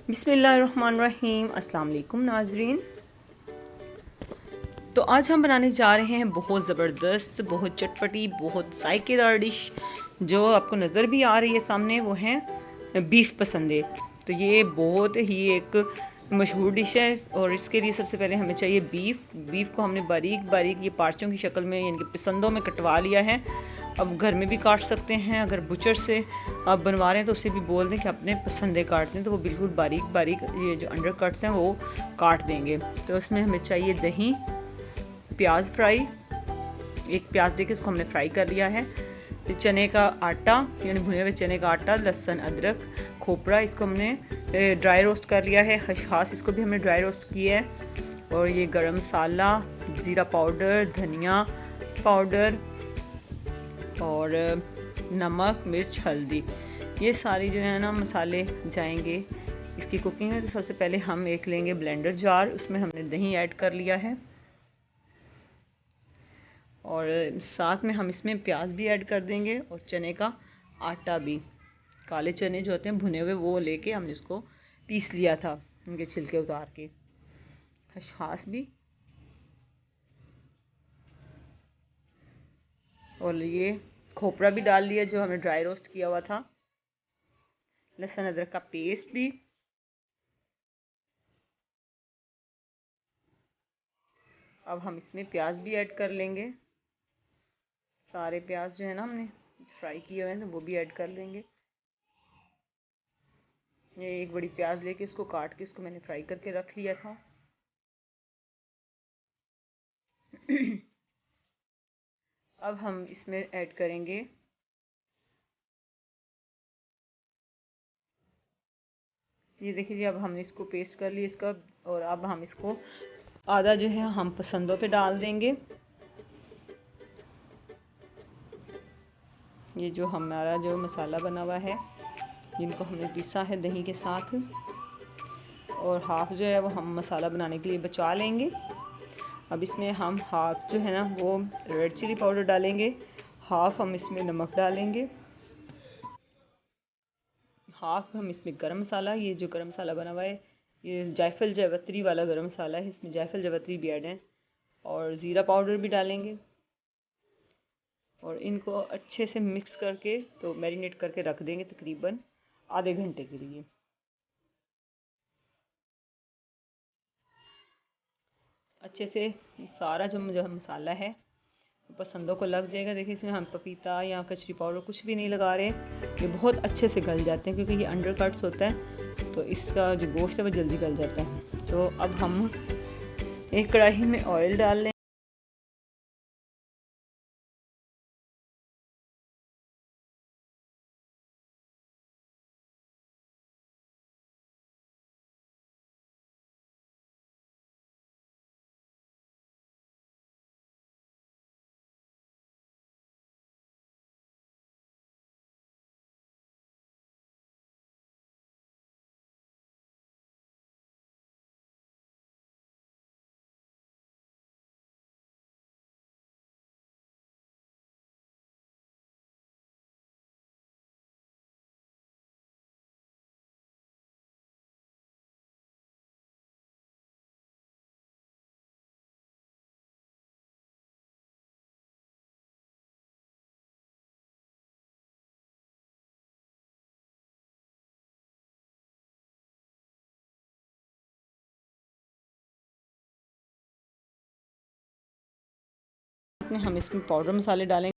बिस्मिल्लाहिर्रहमानिर्रहीम। अस्सलाम वालेकुम नाजरीन। तो आज हम बनाने जा रहे हैं बहुत ज़बरदस्त, बहुत चटपटी, बहुत जायकेदार डिश जो आपको नज़र भी आ रही है सामने, वो है बीफ पसंदे। तो ये बहुत ही एक मशहूर डिश है और इसके लिए सबसे पहले हमें चाहिए बीफ को हमने बारीक बारीक ये पार्चों की शक्ल में यानी कि पसंदों में कटवा लिया है। अब घर में भी काट सकते हैं, अगर बुचर से आप बनवा रहे हैं तो उसे भी बोल दें कि अपने पसंदे काट दें, तो वो बिल्कुल बारीक बारीक ये जो अंडर कट्स हैं वो काट देंगे। तो उसमें हमें चाहिए दही, प्याज फ्राई, एक प्याज देके इसको हमने फ्राई कर लिया है। फिर चने का आटा यानी भुने हुए चने का आटा, लहसुन, अदरक, खोपरा, इसको हमने ड्राई रोस्ट कर लिया है। खसखस, इसको भी हमने ड्राई रोस्ट किया है। और ये गरम मसाला, ज़ीरा पाउडर, धनिया पाउडर और नमक, मिर्च, हल्दी, ये सारी जो है ना मसाले जाएंगे इसकी कुकिंग में। तो सबसे पहले हम एक लेंगे ब्लेंडर जार, उसमें हमने दही ऐड कर लिया है और साथ में हम इसमें प्याज भी ऐड कर देंगे और चने का आटा भी, काले चने जो होते हैं भुने हुए, वो लेके हमने इसको पीस लिया था, उनके छिलके उतार के। खसखस भी, और ये खोपरा भी डाल लिया जो हमने ड्राई रोस्ट किया हुआ था। लहसुन अदरक का पेस्ट भी। अब हम इसमें प्याज भी ऐड कर लेंगे। सारे प्याज जो है ना हमने फ्राई किए हुए हैं तो वो भी ऐड कर लेंगे। ये एक बड़ी प्याज लेके इसको काट के इसको मैंने फ्राई करके रख लिया था। अब हम इसमें ऐड करेंगे ये, देखिए जी, अब हमने इसको पेस्ट कर लिया इसका। और अब हम इसको आधा जो है हम पसंदों पे डाल देंगे। ये जो हमारा जो मसाला बना हुआ है, जिनको हमने पीसा है दही के साथ, और हाफ जो है वो हम मसाला बनाने के लिए बचा लेंगे। अब इसमें हम हाफ जो है ना वो रेड चिली पाउडर डालेंगे, हाफ हम इसमें नमक डालेंगे, हाफ हम इसमें गरम मसाला, ये जो गरम मसाला बना हुआ है ये जायफल जावित्री वाला गरम मसाला है, इसमें जायफल जावित्री भी ऐड है, और ज़ीरा पाउडर भी डालेंगे। और इनको अच्छे से मिक्स करके तो मैरिनेट करके रख देंगे तकरीबन आधे घंटे के लिए। अच्छे से सारा जो मसाला है पसंदों को लग जाएगा। देखिए इसमें हम पपीता या कचरी पाउडर कुछ भी नहीं लगा रहे, ये बहुत अच्छे से गल जाते हैं क्योंकि ये अंडर कट्स होता है तो इसका जो गोश्त है वो जल्दी गल जाता है। तो अब हम एक कढ़ाई में ऑयल डाल लें। हम इसमें पाउडर मसाले डालें।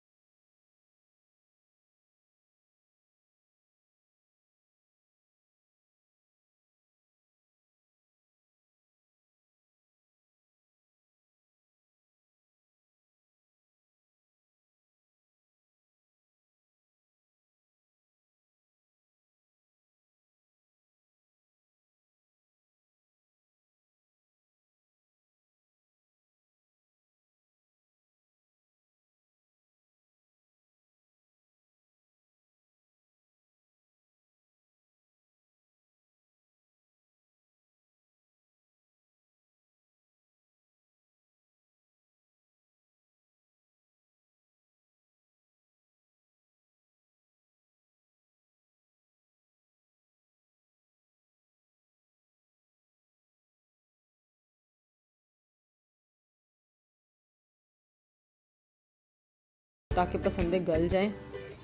ताकि पसंदे गल जाएं।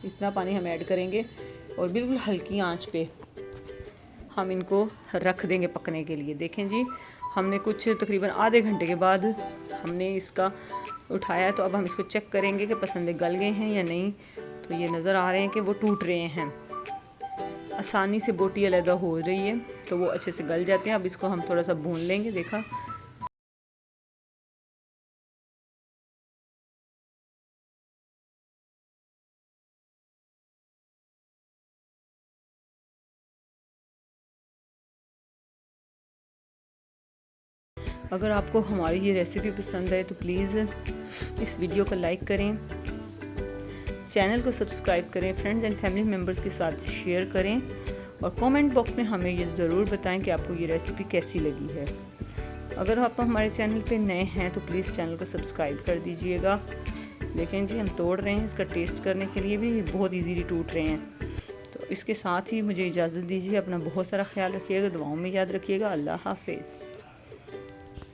इतना पानी हम ऐड करेंगे और बिल्कुल हल्की आंच पे हम इनको रख देंगे पकने के लिए। देखें जी, हमने कुछ तकरीबन आधे घंटे के बाद हमने इसका उठाया, तो अब हम इसको चेक करेंगे कि पसंदे गल गए हैं या नहीं। तो ये नज़र आ रहे हैं कि वो टूट रहे हैं, आसानी से बोटी अलग हो रही है, तो वो अच्छे से गल जाते हैं। अब इसको हम थोड़ा सा भून लेंगे। देखा, अगर आपको हमारी ये रेसिपी पसंद है तो प्लीज़ इस वीडियो को लाइक करें, चैनल को सब्सक्राइब करें, फ्रेंड्स एंड फैमिली मेम्बर्स के साथ शेयर करें और कमेंट बॉक्स में हमें ये ज़रूर बताएं कि आपको ये रेसिपी कैसी लगी है। अगर आप हमारे चैनल पे नए हैं तो प्लीज़ चैनल को सब्सक्राइब कर दीजिएगा। देखें जी, हम तोड़ रहे हैं, इसका टेस्ट करने के लिए भी बहुत इजीली टूट रहे हैं। तो इसके साथ ही मुझे इजाज़त दीजिए। अपना बहुत सारा ख्याल रखिएगा, दुआओं में याद रखिएगा। अल्लाह हाफिज़।